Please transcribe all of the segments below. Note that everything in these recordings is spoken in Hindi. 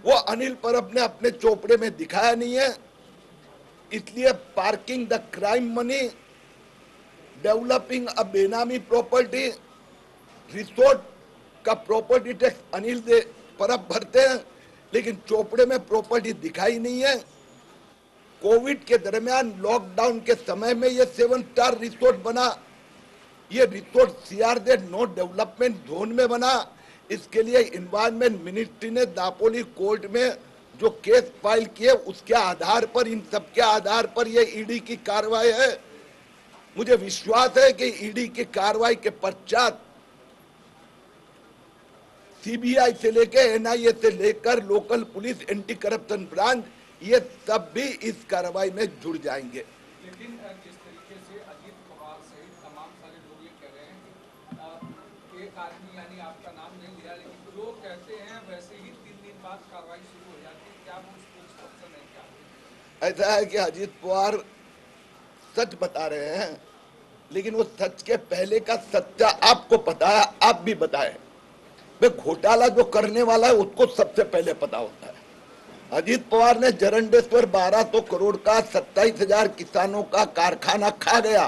वो अनिल परब ने अपने चोपड़े में दिखाया नहीं है। इसलिए parking the crime money, developing अ बेनामी प्रॉपर्टी, रिसोर्ट का प्रॉपर्टी टैक्स अनिल दे परब भरते हैं, लेकिन चोपड़े में प्रॉपर्टी दिखाई नहीं है। कोविड के दरमियान लॉकडाउन के समय में ये 7 स्टार रिसोर्ट बना। ये resort CRZ no development zone में बना। इसके लिए इन्वायरमेंट मिनिस्ट्री ने दापोली कोर्ट में जो केस फाइल किए उसके आधार पर, इन सब के आधार पर ये ईडी की कार्रवाई है। मुझे विश्वास है कि ईडी की कार्रवाई के पश्चात सीबीआई से लेकर एनआईए से लेकर local police, anti corruption branch, ये सब भी इस कार्रवाई में जुड़ जाएंगे। लेकिन जिस तरीके से अजीत पवार सहित तमाम सारे लोग ये कह रहे हैं कि एक आदमी यानी आपका नाम नहीं लिया, लेकिन लोग कहते हैं वैसे ही 3 दिन बाद कार्रवाई शुरू हो जाती है, क्या वो स्पोक्सपर्सन है क्या? ऐसा है कि अजीत पवार सच बता रहे हैं, लेकिन वो सच के पहले का सच्चा आपको पता है, आप भी बताएं। वे घोटाला जो करने वाला है उसको सबसे पहले पता होता है। अजीत पवार ने जरंडेश्वर 1200 करोड़ का 27,000 किसानों का कारखाना खा गया,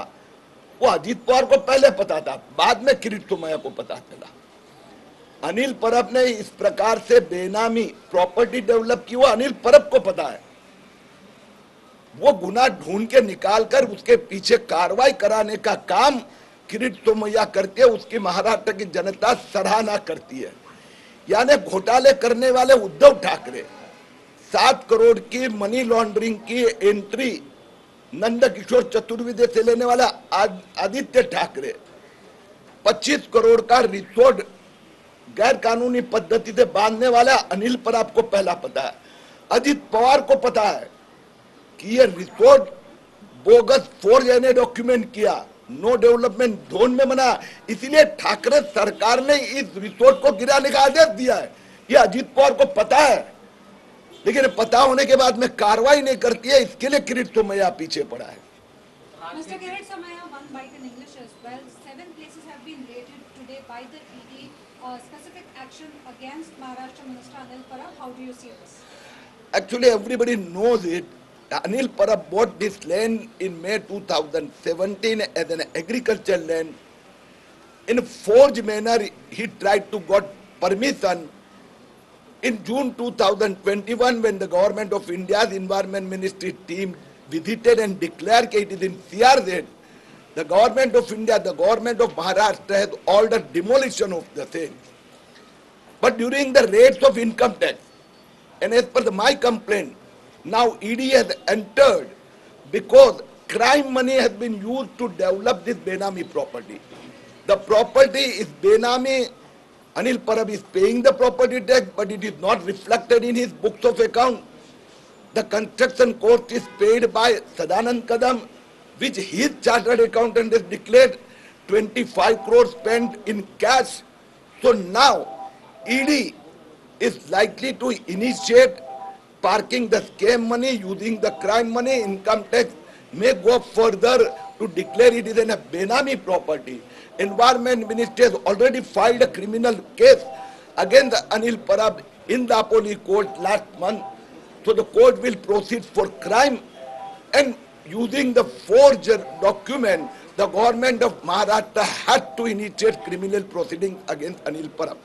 वो अजीत पवार को पहले पता था, बाद में किरीट सोमैया को पता चला। अनिल परब ने इस प्रकार से बेनामी प्रॉपर्टी डेवलप की, वो अनिल परब को पता है। वो गुना ढूंढ के निकालकर उसके पीछे कार्रवाई कराने का काम किरीट सोमैया करती है, उसकी महाराष्ट्र की जनता सराहना करती है। यानी घोटाले करने वाले उद्धव ठाकरे, 7 करोड़ की मनी लॉन्ड्रिंग की एंट्री नंदकिशोर चतुर्वेदी से लेने वाला आदित्य ठाकरे, 25 करोड़ का रिसोर्ट गैर कानूनी पद्धति से बांधने वाला अनिल परब को पहला पता है। अजित पवार को पता है कि ये रिसोर्ट बोगस फोर्ज डॉक्यूमेंट किया, नो डेवलपमेंट जोन में बना, इसीलिए ठाकरे सरकार ने इस रिसोर्ट को गिराने का आदेश दिया है। ये अजीत पवार को पता है, लेकिन पता होने के बाद में कार्रवाई नहीं करती है, इसके लिए किरीट सोमैया पीछे पड़ा है। Mr. Kirit Sommaiya, one bite in English as well. 7 places have been raided today by the ED. Specific action against Maharashtra Minister Anil Parab. How do you see this? Actually, everybody knows it. Anil Parab bought this land in May 2017 as an agricultural land. In a forged manner, he tried to got permission. In June 2021, when the government of India's Environment Ministry team visited and declared that it is in CRZ, the government of India, the government of Maharashtra has ordered demolition of the same. But during the raids of income tax, and as per my complaint, now ED has entered because crime money has been used to develop this Benami property. The property is Benami. Anil Parab is paying the property tax, but it is not reflected in his books of account. The construction cost is paid by Sadanand Kadam, which his chartered accountant has declared 25 crores spent in cash. So now ED is likely to initiate parking the scam money, using the crime money, income tax, may go further to declare it is a Benami property. Environment Ministry has already filed a criminal case against Anil Parab in the Apoli court last month. So the court will proceed for crime, and using the forged document, the government of Maharashtra had to initiate criminal proceedings against Anil Parab.